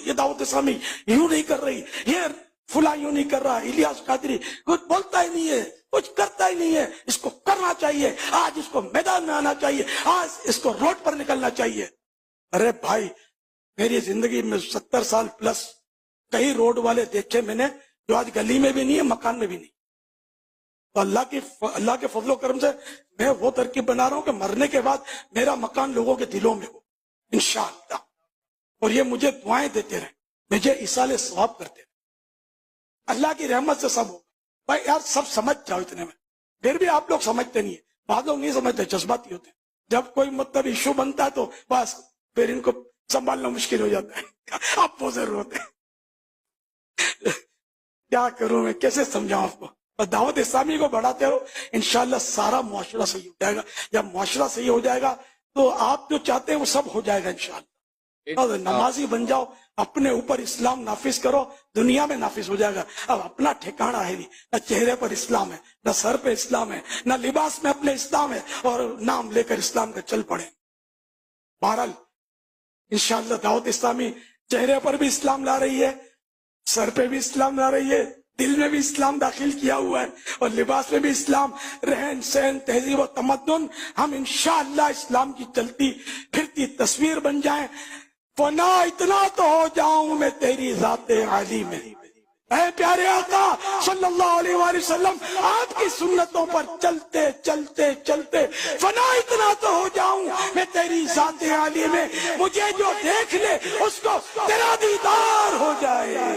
یہ دعوت اسلامی یوں نہیں کر رہی، یہ فلاں یوں نہیں کر رہا، الیاس قادری کچھ بولتا ہی نہیں ہے، کچھ کرتا ہی نہیں ہے، اس کو کرنا چاہیے، آج اس کو میدان میں آنا چاہیے، آج اس کو روڈ پر نکلنا چاہیے۔ ارے بھائی، میری زندگی میں 70 سال پلس کئی روڈ والے دیکھے میں نے جو آج گلی میں بھی نہیں ہے، مکان میں بھی نہیں۔ تو اللہ کے فضل و کرم سے میں وہ ترکیب بنا رہا ہوں کہ مرنے کے بعد میرا مکان لوگوں کے دلوں میں ہو انشاءاللہ، اور یہ مجھے دعائیں دیتے رہے، مجھے ایصال ثواب کرتے رہے، اللہ کی رحمت سے سب ہو۔ بھائی یار سب سمجھ جاؤ اتنے میں، پھر بھی آپ لوگ سمجھتے نہیں ہیں، بعض لوگ نہیں سمجھتے، جذباتی ہوتے ہیں، جب کوئی مطلب ایشو بنتا ہے تو بس پھر ان کو سنبھالنا مشکل ہو جاتا ہے، آپ وہ ضرور ہوتے ہیں۔ کیا کروں میں، کیسے سمجھاؤں آپ کو؟ اور دعوت اسلامی کو بڑھاتے ہو، انشاءاللہ سارا معاشرہ صحیح ہو جائے گا۔ جب معاشرہ صحیح ہو جائے گا تو آپ جو چاہتے ہیں وہ سب ہو جائے گا انشاءاللہ۔ اور نمازی بن جاؤ، اپنے اوپر اسلام نافذ کرو، دنیا میں نافذ ہو جائے گا۔ اب اپنا ٹھکانہ ہے نہیں، نہ چہرے پر اسلام ہے، نہ سر پہ اسلام ہے، نہ لباس میں اپنے اسلام ہے، اور نام لے کر اسلام کا چل پڑے۔ بہرحال انشاءاللہ دعوت اسلامی چہرے پر بھی اسلام لا رہی ہے، سر پہ بھی اسلام لا رہی ہے، دل میں بھی اسلام داخل کیا ہوا ہے، اور لباس میں بھی اسلام، رہن سہن، تہذیب و تمدن، ہم انشاءاللہ اسلام کی چلتی پھرتی تصویر بن جائیں۔ فنا اتنا تو ہو جاؤں میں تیری ذات عالی میں، اے پیارے آقا صلی اللہ علیہ وآلہ وسلم، آپ کی سنتوں پر چلتے چلتے چلتے فنا اتنا تو ہو جاؤں میں تیری ذات عالی میں، مجھے جو دیکھ لے اس کو تیرا دیدار ہو جائے۔